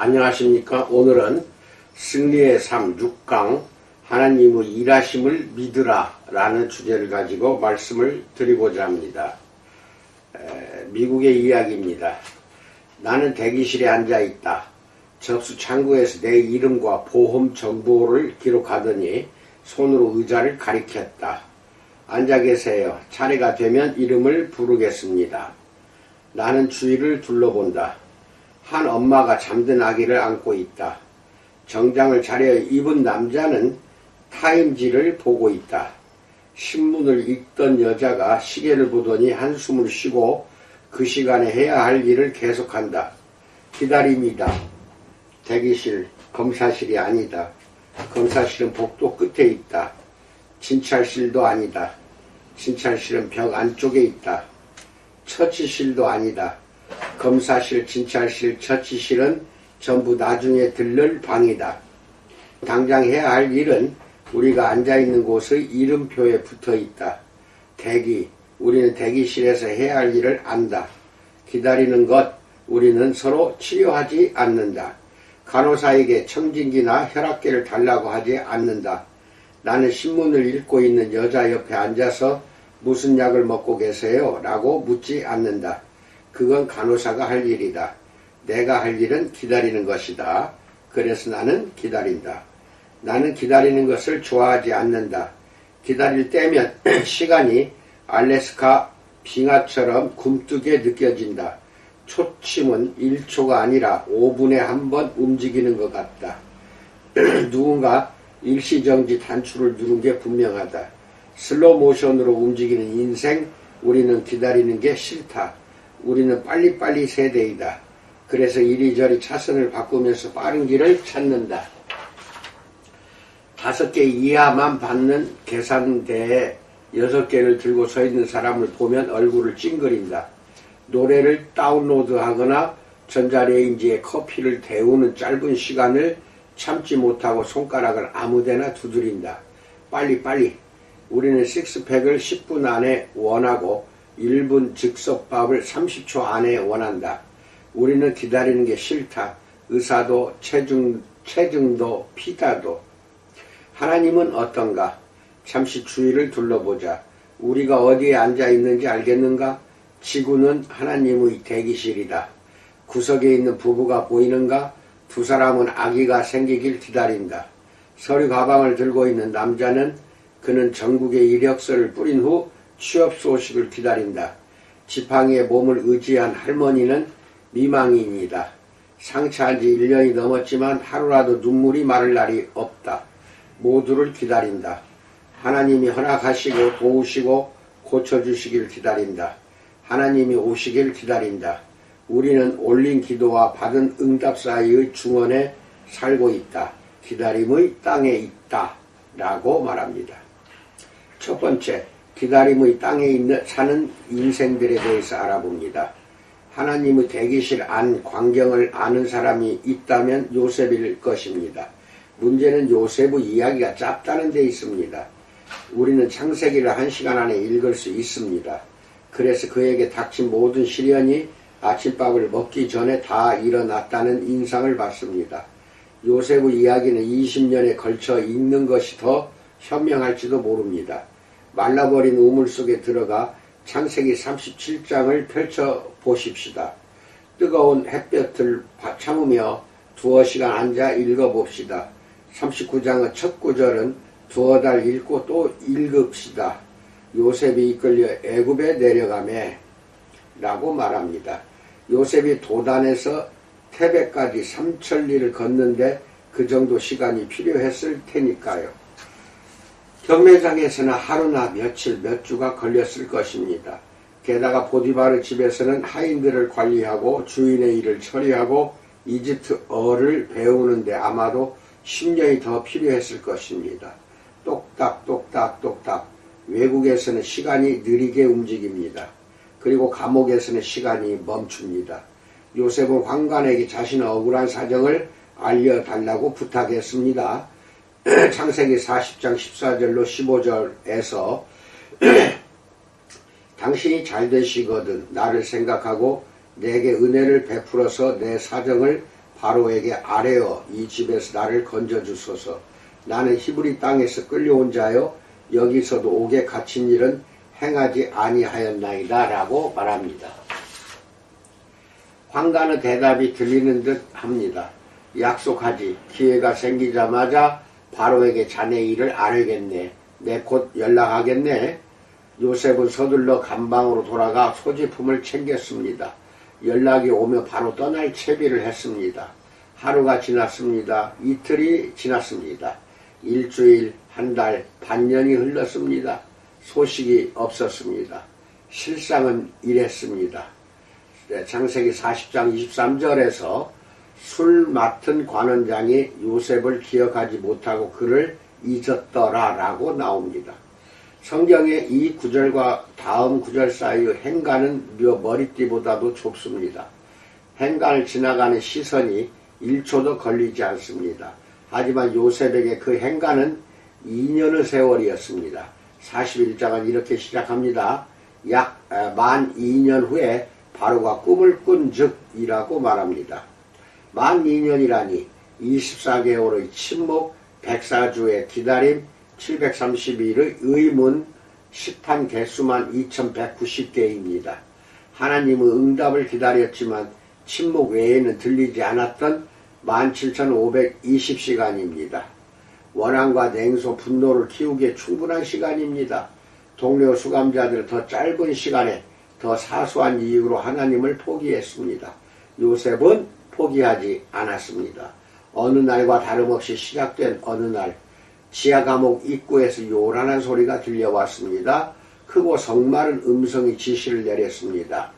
안녕하십니까. 오늘은 승리의 삶 6강 하나님의 일하심을 믿으라 라는 주제를 가지고 말씀을 드리고자 합니다. 미국의 이야기입니다. 나는 대기실에 앉아있다. 접수 창구에서 내 이름과 보험 정보를 기록하더니 손으로 의자를 가리켰다. 앉아 계세요. 차례가 되면 이름을 부르겠습니다. 나는 주위를 둘러본다. 한 엄마가 잠든 아기를 안고 있다. 정장을 차려 입은 남자는 타임지를 보고 있다. 신문을 읽던 여자가 시계를 보더니 한숨을 쉬고 그 시간에 해야 할 일을 계속한다. 기다림이다. 대기실, 검사실이 아니다. 검사실은 복도 끝에 있다. 진찰실도 아니다. 진찰실은 벽 안쪽에 있다. 처치실도 아니다. 검사실, 진찰실, 처치실은 전부 나중에 들를 방이다. 당장 해야 할 일은 우리가 앉아있는 곳의 이름표에 붙어있다. 대기, 우리는 대기실에서 해야 할 일을 안다. 기다리는 것, 우리는 서로 치료하지 않는다. 간호사에게 청진기나 혈압계를 달라고 하지 않는다. 나는 신문을 읽고 있는 여자 옆에 앉아서 무슨 약을 먹고 계세요? 라고 묻지 않는다. 그건 간호사가 할 일이다. 내가 할 일은 기다리는 것이다. 그래서 나는 기다린다. 나는 기다리는 것을 좋아하지 않는다. 기다릴 때면 시간이 알래스카 빙하처럼 굼뜨게 느껴진다. 초침은 1초가 아니라 5분에 한 번 움직이는 것 같다. 누군가 일시정지 단추를 누른 게 분명하다. 슬로우 모션으로 움직이는 인생, 우리는 기다리는 게 싫다. 우리는 빨리빨리 세대이다. 그래서 이리저리 차선을 바꾸면서 빠른 길을 찾는다. 5개 이하만 받는 계산대에 6개를 들고 서 있는 사람을 보면 얼굴을 찡그린다. 노래를 다운로드하거나 전자레인지에 커피를 데우는 짧은 시간을 참지 못하고 손가락을 아무데나 두드린다. 빨리빨리. 우리는 식스팩을 10분 안에 원하고 1분 즉석밥을 30초 안에 원한다. 우리는 기다리는 게 싫다. 의사도 체중도 피다도. 하나님은 어떤가? 잠시 주위를 둘러보자. 우리가 어디에 앉아 있는지 알겠는가? 지구는 하나님의 대기실이다. 구석에 있는 부부가 보이는가? 두 사람은 아기가 생기길 기다린다. 서류 가방을 들고 있는 남자는 그는 전국에 이력서를 뿌린 후 취업 소식을 기다린다. 지팡이에 몸을 의지한 할머니는 미망인이다. 상처한 지 1년이 넘었지만 하루라도 눈물이 마를 날이 없다. 모두를 기다린다. 하나님이 허락하시고 도우시고 고쳐주시길 기다린다. 하나님이 오시길 기다린다. 우리는 올린 기도와 받은 응답 사이의 중원에 살고 있다. 기다림의 땅에 있다. 라고 말합니다. 첫 번째, 기다림의 땅에 사는 인생들에 대해서 알아봅니다. 하나님의 대기실 안 광경을 아는 사람이 있다면 요셉일 것입니다. 문제는 요셉의 이야기가 짧다는 데 있습니다. 우리는 창세기를 1시간 안에 읽을 수 있습니다. 그래서 그에게 닥친 모든 시련이 아침밥을 먹기 전에 다 일어났다는 인상을 받습니다. 요셉의 이야기는 20년에 걸쳐 읽는 것이 더 현명할지도 모릅니다. 말라버린 우물 속에 들어가 창세기 37장을 펼쳐보십시다. 뜨거운 햇볕을 참으며 두어 시간 앉아 읽어봅시다. 39장의 첫 구절은 두어 달 읽고 또 읽읍시다. 요셉이 이끌려 애굽에 내려가매 라고 말합니다. 요셉이 도단에서 테베까지 3천리를 걷는데 그 정도 시간이 필요했을 테니까요. 경매장에서는 하루나 며칠, 몇 주가 걸렸을 것입니다. 게다가 보디바르 집에서는 하인들을 관리하고 주인의 일을 처리하고 이집트어를 배우는데 아마도 10년이 더 필요했을 것입니다. 똑딱똑딱똑딱. 외국에서는 시간이 느리게 움직입니다. 그리고 감옥에서는 시간이 멈춥니다. 요셉은 황관에게 자신의 억울한 사정을 알려달라고 부탁했습니다. 창세기 40장 14절로 15절에서 당신이 잘 되시거든 나를 생각하고 내게 은혜를 베풀어서 내 사정을 바로에게 아뢰어 이 집에서 나를 건져주소서. 나는 히브리 땅에서 끌려온 자여 여기서도 옥에 갇힌 일은 행하지 아니하였나이다 라고 말합니다. 황관의 대답이 들리는 듯 합니다. 약속하지. 기회가 생기자마자 바로에게 자네 일을 아뢰겠네. 내 곧 연락하겠네. 요셉은 서둘러 감방으로 돌아가 소지품을 챙겼습니다. 연락이 오며 바로 떠날 채비를 했습니다. 하루가 지났습니다. 이틀이 지났습니다. 일주일, 한 달, 반년이 흘렀습니다. 소식이 없었습니다. 실상은 이랬습니다. 창세기 40장 23절에서 술 맡은 관원장이 요셉을 기억하지 못하고 그를 잊었더라 라고 나옵니다. 성경의 이 구절과 다음 구절 사이의 행간은 머리띠보다도 좁습니다. 행간을 지나가는 시선이 1초도 걸리지 않습니다. 하지만 요셉에게 그 행간은 2년의 세월이었습니다. 41장은 이렇게 시작합니다. 약 만 2년 후에 바로가 꿈을 꾼 즉이라고 말합니다. 만 2년이라니 24개월의 침묵, 104주의 기다림, 730일의 의문, 시판 개수만 2190개입니다. 하나님의 응답을 기다렸지만 침묵 외에는 들리지 않았던 17,520시간입니다. 원한과 냉소, 분노를 키우기에 충분한 시간입니다. 동료 수감자들은 더 짧은 시간에 더 사소한 이유로 하나님을 포기했습니다. 요셉은 포기하지 않았습니다. 어느 날과 다름없이 시작된 어느 날 지하 감옥 입구에서 요란한 소리가 들려왔습니다. 크고 성마른 음성이 지시를 내렸습니다.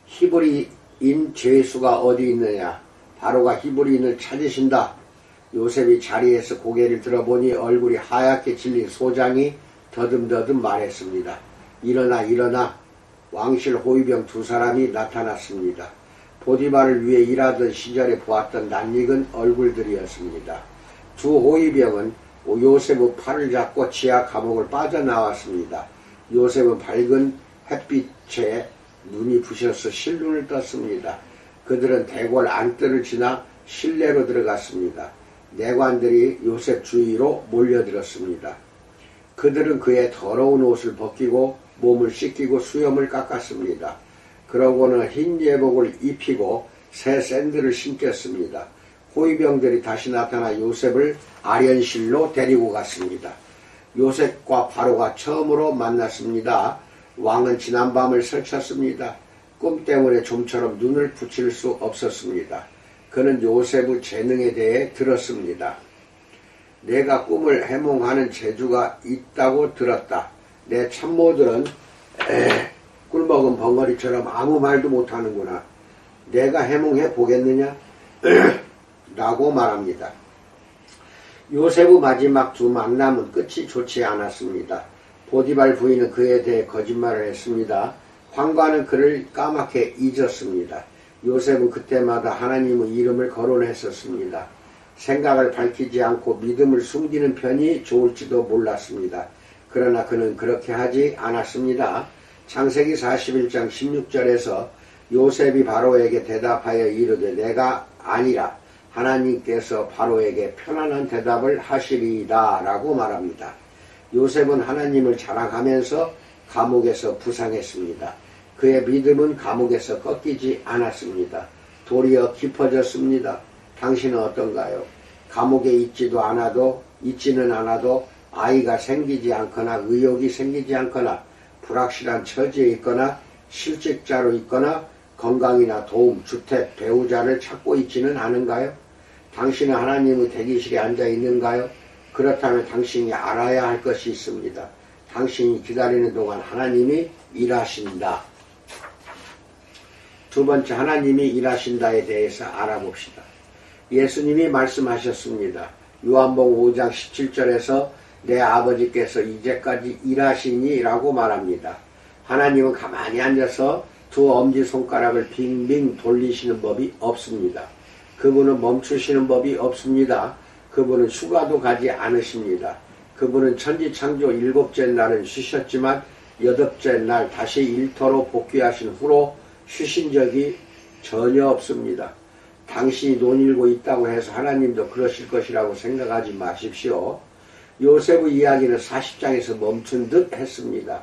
히브리인 죄수가 어디 있느냐? 바로가 히브리인을 찾으신다. 요셉이 자리에서 고개를 들어보니 얼굴이 하얗게 질린 소장이 더듬더듬 말했습니다. 일어나 일어나. 왕실 호위병 두 사람이 나타났습니다. 보디발을 위해 일하던 시절에 보았던 낯익은 얼굴들이었습니다. 두 호위병은 요셉의 팔을 잡고 지하 감옥을 빠져나왔습니다. 요셉은 밝은 햇빛에 눈이 부셔서 실눈을 떴습니다. 그들은 대궐 안뜰을 지나 실내로 들어갔습니다. 내관들이 요셉 주위로 몰려들었습니다. 그들은 그의 더러운 옷을 벗기고 몸을 씻기고 수염을 깎았습니다. 그러고는 흰 예복을 입히고 새 샌들을 신겼습니다. 호위병들이 다시 나타나 요셉을 아련실로 데리고 갔습니다. 요셉과 바로가 처음으로 만났습니다. 왕은 지난밤을 설쳤습니다. 꿈 때문에 좀처럼 눈을 붙일 수 없었습니다. 그는 요셉의 재능에 대해 들었습니다. 내가 꿈을 해몽하는 재주가 있다고 들었다. 내 참모들은 꿀먹은 벙어리처럼 아무 말도 못하는구나. 내가 해몽해 보겠느냐? 라고 말합니다. 요셉의 마지막 두 만남은 끝이 좋지 않았습니다. 보디발 부인은 그에 대해 거짓말을 했습니다. 황관은 그를 까맣게 잊었습니다. 요셉은 그때마다 하나님의 이름을 거론했었습니다. 생각을 밝히지 않고 믿음을 숨기는 편이 좋을지도 몰랐습니다. 그러나 그는 그렇게 하지 않았습니다. 창세기 41장 16절에서 요셉이 바로에게 대답하여 이르되 내가 아니라 하나님께서 바로에게 편안한 대답을 하시리이다 라고 말합니다. 요셉은 하나님을 자랑하면서 감옥에서 부상했습니다. 그의 믿음은 감옥에서 꺾이지 않았습니다. 도리어 깊어졌습니다. 당신은 어떤가요? 감옥에 있지는 않아도 아이가 생기지 않거나 의욕이 생기지 않거나 불확실한 처지에 있거나 실직자로 있거나 건강이나 도움, 주택, 배우자를 찾고 있지는 않은가요? 당신은 하나님의 대기실에 앉아 있는가요? 그렇다면 당신이 알아야 할 것이 있습니다. 당신이 기다리는 동안 하나님이 일하신다. 두 번째, 하나님이 일하신다에 대해서 알아봅시다. 예수님이 말씀하셨습니다. 요한복음 5장 17절에서 내 아버지께서 이제까지 일하시니 라고 말합니다. 하나님은 가만히 앉아서 두 엄지손가락을 빙빙 돌리시는 법이 없습니다. 그분은 멈추시는 법이 없습니다. 그분은 휴가도 가지 않으십니다. 그분은 천지창조 7째 날은 쉬셨지만 8째 날 다시 일터로 복귀하신 후로 쉬신 적이 전혀 없습니다. 당신이 논일고 있다고 해서 하나님도 그러실 것이라고 생각하지 마십시오. 요셉의 이야기는 40장에서 멈춘 듯 했습니다.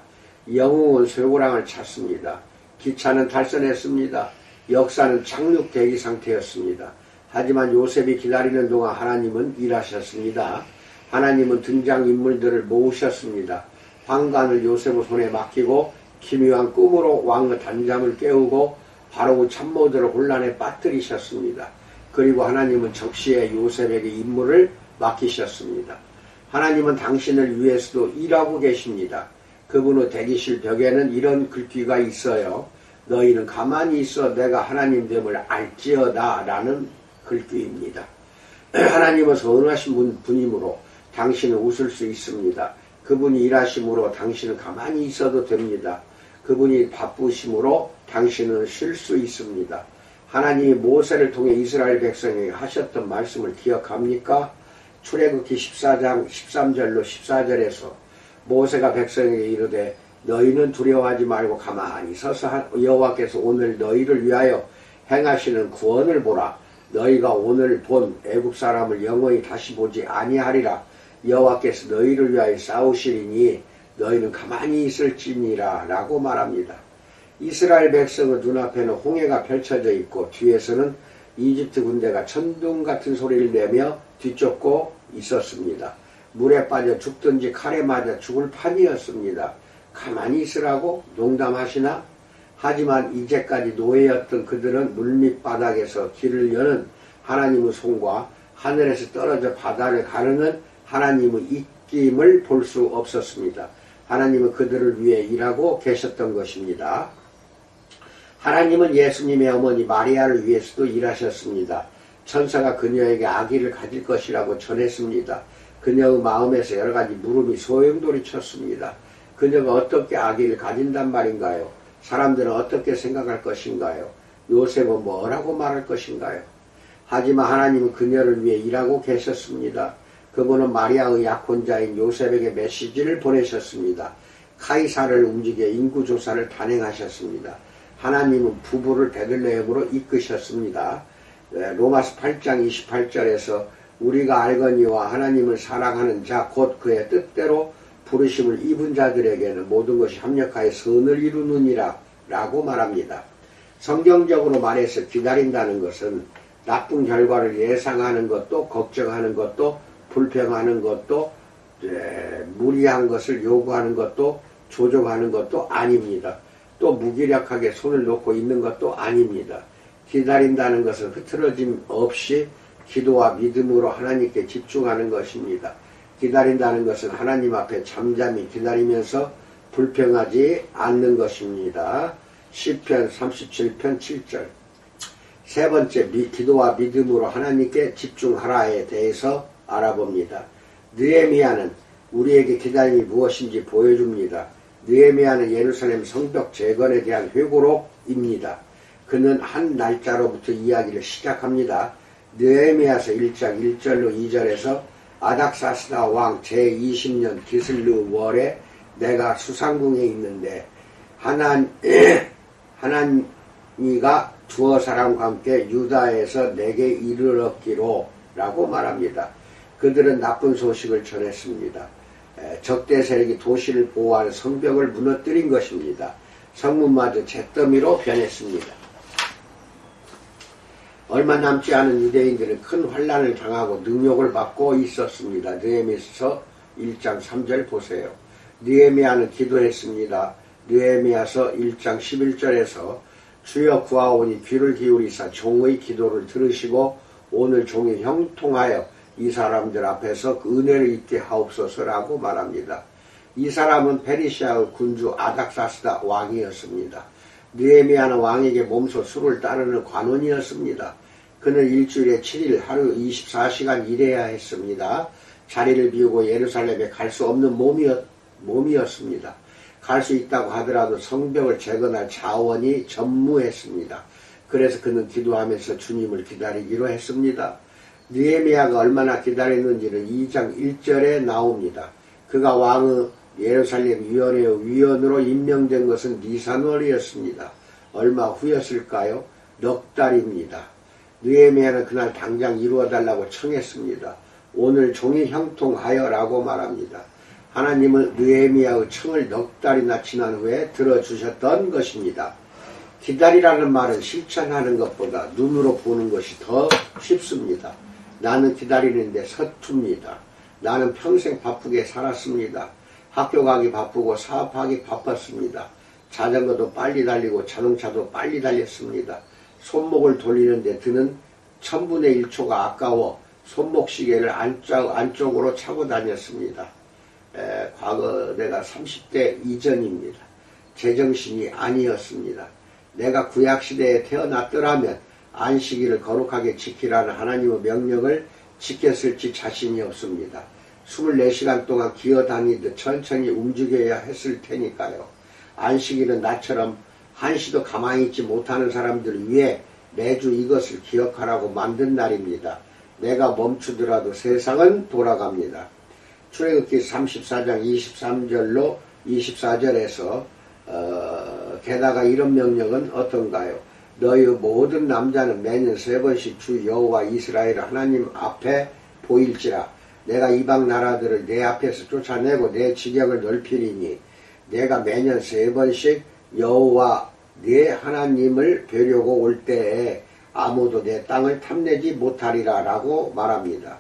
영웅은 쇠고랑을 찼습니다. 기차는 탈선했습니다. 역사는 착륙 대기 상태였습니다. 하지만 요셉이 기다리는 동안 하나님은 일하셨습니다. 하나님은 등장인물들을 모으셨습니다. 황관을 요셉의 손에 맡기고 기묘한 꿈으로 왕의 단잠을 깨우고 바로의 참모들을 혼란에 빠뜨리셨습니다. 그리고 하나님은 적시에 요셉에게 임무를 맡기셨습니다. 하나님은 당신을 위해서도 일하고 계십니다. 그분의 대기실 벽에는 이런 글귀가 있어요. 너희는 가만히 있어 내가 하나님 됨을 알지어다 라는 글귀입니다. 하나님은 선하신 분이므로 당신은 웃을 수 있습니다. 그분이 일하심으로 당신은 가만히 있어도 됩니다. 그분이 바쁘심으로 당신은 쉴 수 있습니다. 하나님이 모세를 통해 이스라엘 백성에게 하셨던 말씀을 기억합니까? 출애굽기 14장 13절로 14절에서 모세가 백성에게 이르되 너희는 두려워하지 말고 가만히 서서 여호와께서 오늘 너희를 위하여 행하시는 구원을 보라. 너희가 오늘 본 애굽 사람을 영원히 다시 보지 아니하리라. 여호와께서 너희를 위하여 싸우시리니 너희는 가만히 있을지니라 라고 말합니다. 이스라엘 백성의 눈앞에는 홍해가 펼쳐져 있고 뒤에서는 이집트 군대가 천둥 같은 소리를 내며 뒤쫓고 있었습니다. 물에 빠져 죽든지 칼에 맞아 죽을 판이었습니다. 가만히 있으라고 농담하시나? 하지만 이제까지 노예였던 그들은 물밑바닥에서 길을 여는 하나님의 손과 하늘에서 떨어져 바다를 가르는 하나님의 입김을 볼 수 없었습니다. 하나님은 그들을 위해 일하고 계셨던 것입니다. 하나님은 예수님의 어머니 마리아를 위해서도 일하셨습니다. 천사가 그녀에게 아기를 가질 것이라고 전했습니다. 그녀의 마음에서 여러 가지 물음이 소용돌이 쳤습니다. 그녀가 어떻게 아기를 가진단 말인가요? 사람들은 어떻게 생각할 것인가요? 요셉은 뭐라고 말할 것인가요? 하지만 하나님은 그녀를 위해 일하고 계셨습니다. 그분은 마리아의 약혼자인 요셉에게 메시지를 보내셨습니다. 카이사를 움직여 인구조사를 단행하셨습니다. 하나님은 부부를 베들레헴으로 이끄셨습니다. 로마서 8장 28절에서 우리가 알거니와 하나님을 사랑하는 자 곧 그의 뜻대로 부르심을 입은 자들에게는 모든 것이 합력하여 선을 이루느니라 라고 말합니다. 성경적으로 말해서 기다린다는 것은 나쁜 결과를 예상하는 것도 걱정하는 것도 불평하는 것도 무리한 것을 요구하는 것도 조종하는 것도 아닙니다. 또 무기력하게 손을 놓고 있는 것도 아닙니다. 기다린다는 것은 흐트러짐 없이 기도와 믿음으로 하나님께 집중하는 것입니다. 기다린다는 것은 하나님 앞에 잠잠히 기다리면서 불평하지 않는 것입니다. 시편 37편 7절. 세 번째, 기도와 믿음으로 하나님께 집중하라에 대해서 알아봅니다. 느헤미야는 우리에게 기다림이 무엇인지 보여줍니다. 느헤미야는 예루살렘 성벽 재건에 대한 회고록입니다. 그는 한 날짜로부터 이야기를 시작합니다. 느헤미야서 1장 1절로 2절에서 아닥사스다 왕 제20년 기슬르 월에 내가 수상궁에 있는데 하나니가 두어 사람과 함께 유다에서 내게 이르렀기로 라고 말합니다. 그들은 나쁜 소식을 전했습니다. 적대 세력이 도시를 보호하는 성벽을 무너뜨린 것입니다. 성문마저 잿더미로 변했습니다. 얼마 남지 않은 유대인들은 큰 환난을 당하고 능욕을 받고 있었습니다. 느헤미야서 1장 3절 보세요. 느헤미야는 기도했습니다. 느헤미야서 1장 11절에서 주여 구하오니 귀를 기울이사 종의 기도를 들으시고 오늘 종이 형통하여 이 사람들 앞에서 은혜를 입게 하옵소서라고 말합니다. 이 사람은 페르시아의 군주 아닥사스다 왕이었습니다. 느헤미야는 왕에게 몸소 술을 따르는 관원이었습니다. 그는 일주일에 7일 하루 24시간 일해야 했습니다. 자리를 비우고 예루살렘에 갈 수 없는 몸이었습니다. 갈 수 있다고 하더라도 성벽을 재건할 자원이 전무했습니다. 그래서 그는 기도하면서 주님을 기다리기로 했습니다. 느헤미야가 얼마나 기다렸는지는 2장 1절에 나옵니다. 그가 왕의 예루살렘 위원회의 위원으로 임명된 것은 니산월이었습니다. 얼마 후였을까요? 넉 달입니다. 느헤미야는 그날 당장 이루어달라고 청했습니다. 오늘 종이 형통하여라고 말합니다. 하나님은 느헤미야의 청을 넉 달이나 지난 후에 들어주셨던 것입니다. 기다리라는 말은 실천하는 것보다 눈으로 보는 것이 더 쉽습니다. 나는 기다리는데 서툽니다. 나는 평생 바쁘게 살았습니다. 학교 가기 바쁘고 사업하기 바빴습니다. 자전거도 빨리 달리고 자동차도 빨리 달렸습니다. 손목을 돌리는데 드는 1000분의 1초가 아까워 손목시계를 안쪽으로 차고 다녔습니다. 과거 내가 30대 이전입니다. 제정신이 아니었습니다. 내가 구약시대에 태어났더라면 안식일을 거룩하게 지키라는 하나님의 명령을 지켰을지 자신이 없습니다. 24시간 동안 기어다니듯 천천히 움직여야 했을 테니까요. 안식일은 나처럼 한시도 가만히 있지 못하는 사람들을 위해 매주 이것을 기억하라고 만든 날입니다. 내가 멈추더라도 세상은 돌아갑니다. 출애굽기 34장 23절로 24절에서 게다가 이런 명령은 어떤가요? 너희 모든 남자는 매년 3번씩 주 여호와 이스라엘 하나님 앞에 보일지라. 내가 이방 나라들을 내 앞에서 쫓아내고 내 지경을 넓히리니 내가 매년 3번씩 여호와 네 하나님을 뵈려고 올 때에 아무도 내 땅을 탐내지 못하리라 라고 말합니다.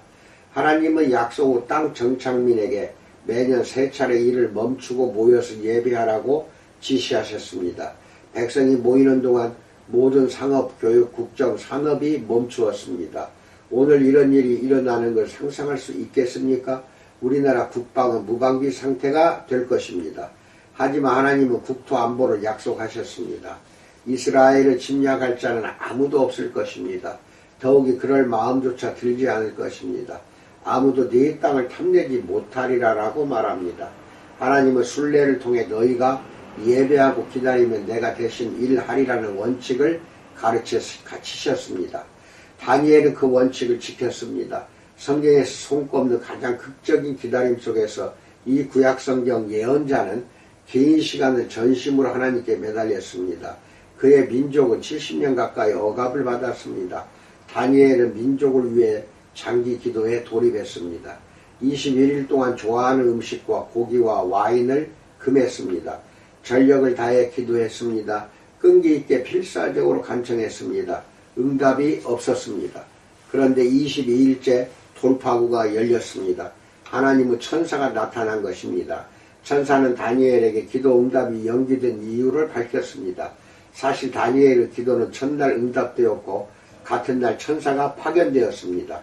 하나님은 약속 후 땅 정착민에게 매년 3차례 일을 멈추고 모여서 예배하라고 지시하셨습니다. 백성이 모이는 동안 모든 상업, 교육, 국정, 산업이 멈추었습니다. 오늘 이런 일이 일어나는 걸 상상할 수 있겠습니까? 우리나라 국방은 무방비 상태가 될 것입니다. 하지만 하나님은 국토 안보를 약속하셨습니다. 이스라엘을 침략할 자는 아무도 없을 것입니다. 더욱이 그럴 마음조차 들지 않을 것입니다. 아무도 네 땅을 탐내지 못하리라 라고 말합니다. 하나님은 순례를 통해 너희가 예배하고 기다리면 내가 대신 일하리라는 원칙을 가르치셨습니다. 다니엘은 그 원칙을 지켰습니다. 성경에서 손꼽는 가장 극적인 기다림 속에서 이 구약성경 예언자는 긴 시간을 전심으로 하나님께 매달렸습니다. 그의 민족은 70년 가까이 억압을 받았습니다. 다니엘은 민족을 위해 장기 기도에 돌입했습니다. 21일 동안 좋아하는 음식과 고기와 와인을 금했습니다. 전력을 다해 기도했습니다. 끈기 있게 필사적으로 간청했습니다. 응답이 없었습니다. 그런데 22일째 돌파구가 열렸습니다. 하나님의 천사가 나타난 것입니다. 천사는 다니엘에게 기도 응답이 연기된 이유를 밝혔습니다. 사실 다니엘의 기도는 첫날 응답되었고 같은 날 천사가 파견되었습니다.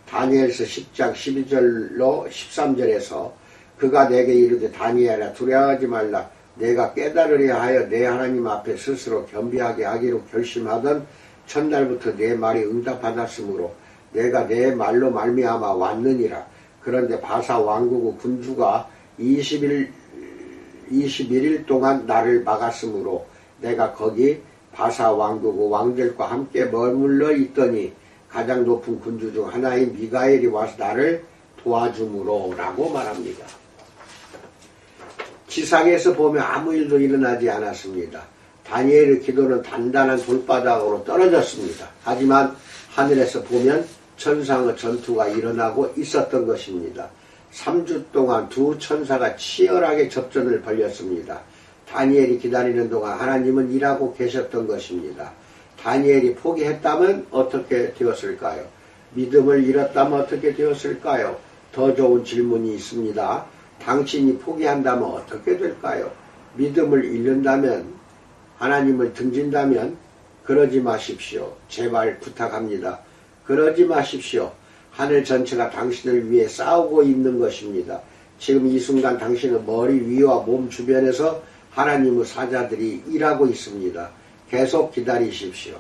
다니엘서 10장 12절로 13절에서 그가 내게 이르되 다니엘아 두려워하지 말라. 내가 깨달으려 하여 내 하나님 앞에 스스로 겸비하게 하기로 결심하던 첫날부터 내 말이 응답받았으므로 내가 내 말로 말미암아 왔느니라. 그런데 바사 왕국의 군주가 21일 동안 나를 막았으므로 내가 거기 바사 왕국의 왕들과 함께 머물러 있더니 가장 높은 군주 중 하나인 미가엘이 와서 나를 도와주므로 라고 말합니다. 지상에서 보면 아무 일도 일어나지 않았습니다. 다니엘의 기도는 단단한 돌바닥으로 떨어졌습니다. 하지만 하늘에서 보면 천상의 전투가 일어나고 있었던 것입니다. 3주 동안 두 천사가 치열하게 접전을 벌였습니다. 다니엘이 기다리는 동안 하나님은 일하고 계셨던 것입니다. 다니엘이 포기했다면 어떻게 되었을까요? 믿음을 잃었다면 어떻게 되었을까요? 더 좋은 질문이 있습니다. 당신이 포기한다면 어떻게 될까요? 믿음을 잃는다면, 하나님을 등진다면 그러지 마십시오. 제발 부탁합니다. 그러지 마십시오. 하늘 전체가 당신을 위해 싸우고 있는 것입니다. 지금 이 순간 당신의 머리 위와 몸 주변에서 하나님의 사자들이 일하고 있습니다. 계속 기다리십시오.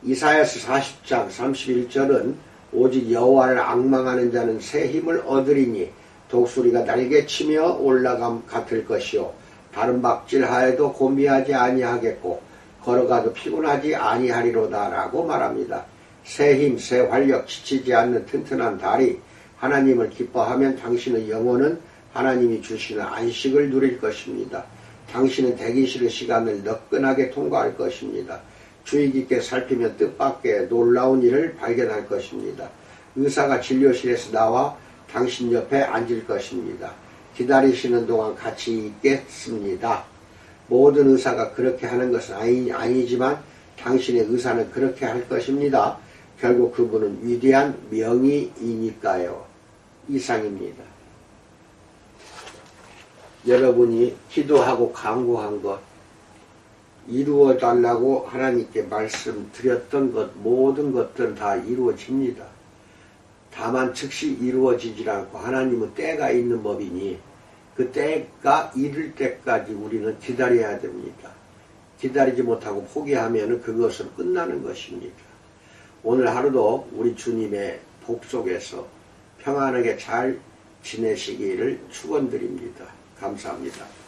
이사야서 40장 31절은 오직 여호와를 앙망하는 자는 새 힘을 얻으리니 독수리가 날개치며 올라감 같을 것이요 다른 박질하여도 곤비하지 아니하겠고 걸어가도 피곤하지 아니하리로다 라고 말합니다. 새 힘, 새 활력, 지치지 않는 튼튼한 다리, 하나님을 기뻐하면 당신의 영혼은 하나님이 주시는 안식을 누릴 것입니다. 당신은 대기실의 시간을 너끈하게 통과할 것입니다. 주의 깊게 살피면 뜻밖의 놀라운 일을 발견할 것입니다. 의사가 진료실에서 나와 당신 옆에 앉을 것입니다. 기다리시는 동안 같이 있겠습니다. 모든 의사가 그렇게 하는 것은 아니지만 당신의 의사는 그렇게 할 것입니다. 결국 그분은 위대한 명의이니까요. 이상입니다. 여러분이 기도하고 간구한 것, 이루어 달라고 하나님께 말씀드렸던 것, 모든 것들은 다 이루어집니다. 다만 즉시 이루어지질 않고 하나님은 때가 있는 법이니 그 때가 이를 때까지 우리는 기다려야 됩니다. 기다리지 못하고 포기하면 그것은 끝나는 것입니다. 오늘 하루도 우리 주님의 복 속에서 평안하게 잘 지내시기를 축원드립니다. 감사합니다.